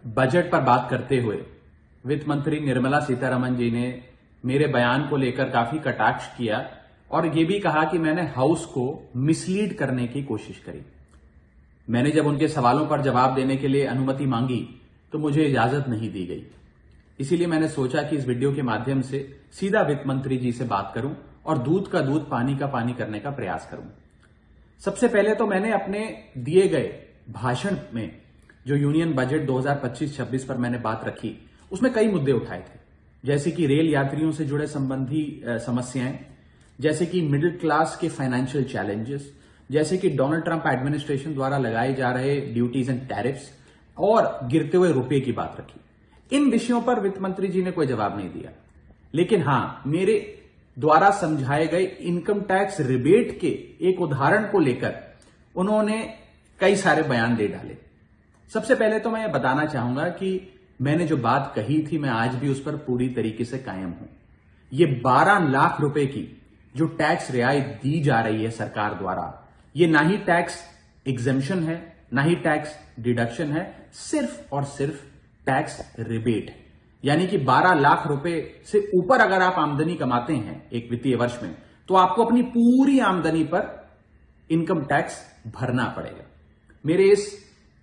Budget पर बात करते हुए वित्त मंत्री निर्मला सीतारमण जी ने मेरे बयान को लेकर काफी कटाक्ष किया और ये भी कहा कि मैंने हाउस को मिसलीड करने की कोशिश करी। मैंने जब उनके सवालों पर जवाब देने के लिए अनुमति मांगी तो मुझे इजाजत नहीं दी गई। इसीलिए मैंने सोचा कि इस वीडियो के माध्यम से सीधा वित्त मंत्री जी से बात करूं और दूध का दूध पानी का पानी करने का प्रयास करूं। सबसे पहले तो मैंने अपने दिए गए भाषण में जो यूनियन बजट 2025-26 पर मैंने बात रखी उसमें कई मुद्दे उठाए थे, जैसे कि रेल यात्रियों से जुड़े संबंधी समस्याएं, जैसे कि मिडिल क्लास के फाइनेंशियल चैलेंजेस, जैसे कि डोनाल्ड ट्रंप एडमिनिस्ट्रेशन द्वारा लगाए जा रहे ड्यूटीज एंड टैरिफ्स और गिरते हुए रुपए की बात रखी। इन विषयों पर वित्त मंत्री जी ने कोई जवाब नहीं दिया, लेकिन हां, मेरे द्वारा समझाए गए इनकम टैक्स रिबेट के एक उदाहरण को लेकर उन्होंने कई सारे बयान दे डाले। सबसे पहले तो मैं ये बताना चाहूंगा कि मैंने जो बात कही थी मैं आज भी उस पर पूरी तरीके से कायम हूं। ये 12 लाख रुपए की जो टैक्स रियायत दी जा रही है सरकार द्वारा, ये ना ही टैक्स एग्जेम्पशन है ना ही टैक्स डिडक्शन है, सिर्फ और सिर्फ टैक्स रिबेट है। यानी कि 12 लाख रुपए से ऊपर अगर आप आमदनी कमाते हैं एक वित्तीय वर्ष में तो आपको अपनी पूरी आमदनी पर इनकम टैक्स भरना पड़ेगा। मेरे इस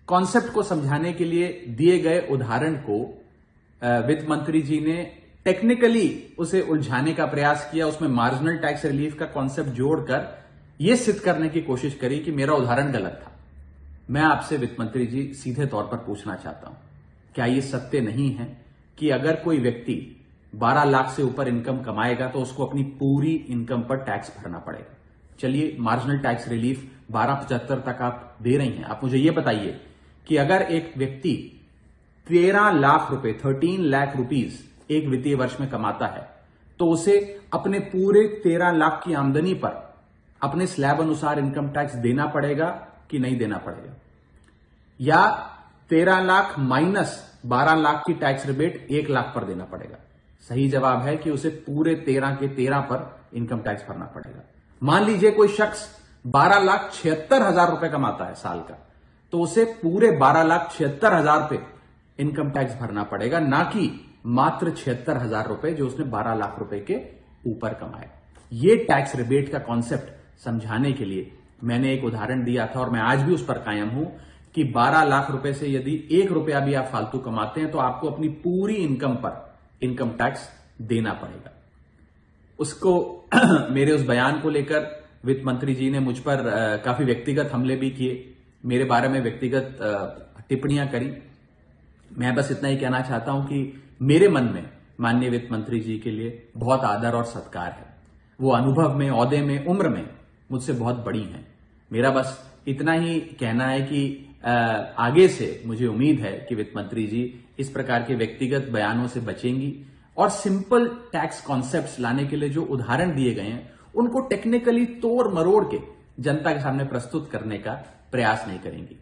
कॉन्सेप्ट को समझाने के लिए दिए गए उदाहरण को वित्त मंत्री जी ने टेक्निकली उसे उलझाने का प्रयास किया, उसमें मार्जिनल टैक्स रिलीफ का कॉन्सेप्ट जोड़कर यह सिद्ध करने की कोशिश करी कि मेरा उदाहरण गलत था। मैं आपसे वित्त मंत्री जी सीधे तौर पर पूछना चाहता हूं, क्या यह सत्य नहीं है कि अगर कोई व्यक्ति 12 लाख से ऊपर इनकम कमाएगा तो उसको अपनी पूरी इनकम पर टैक्स भरना पड़ेगा? चलिए, मार्जिनल टैक्स रिलीफ 1275 तक आप दे रही हैं। आप मुझे यह बताइए कि अगर एक व्यक्ति 13 लाख रुपए 13 लाख रुपीज एक वित्तीय वर्ष में कमाता है तो उसे अपने पूरे 13 लाख की आमदनी पर अपने स्लैब अनुसार इनकम टैक्स देना पड़ेगा कि नहीं देना पड़ेगा? या 13 लाख माइनस 12 लाख की टैक्स रिबेट 1 लाख पर देना पड़ेगा? सही जवाब है कि उसे पूरे 13 के 13 पर इनकम टैक्स भरना पड़ेगा। मान लीजिए कोई शख्स 12,76,000 रुपए कमाता है साल का, तो उसे पूरे 12,76,000 पे इनकम टैक्स भरना पड़ेगा, ना कि मात्र 76,000 रुपए जो उसने 12 लाख रुपए के ऊपर कमाए। ये टैक्स रिबेट का कॉन्सेप्ट समझाने के लिए मैंने एक उदाहरण दिया था और मैं आज भी उस पर कायम हूं कि 12 लाख रुपए से यदि 1 रुपया भी आप फालतू कमाते हैं तो आपको अपनी पूरी इनकम पर इनकम टैक्स देना पड़ेगा। उसको मेरे उस बयान को लेकर वित्त मंत्री जी ने मुझ पर काफी व्यक्तिगत हमले भी किए, मेरे बारे में व्यक्तिगत टिप्पणियां करी। मैं बस इतना ही कहना चाहता हूं कि मेरे मन में माननीय वित्त मंत्री जी के लिए बहुत आदर और सत्कार है। वो अनुभव में, ओहदे में, उम्र में मुझसे बहुत बड़ी हैं। मेरा बस इतना ही कहना है कि आगे से मुझे उम्मीद है कि वित्त मंत्री जी इस प्रकार के व्यक्तिगत बयानों से बचेंगी और सिंपल टैक्स कॉन्सेप्ट्स लाने के लिए जो उदाहरण दिए गए हैं उनको टेक्निकली तोड़ मरोड़ के जनता के सामने प्रस्तुत करने का प्रयास नहीं करेंगी।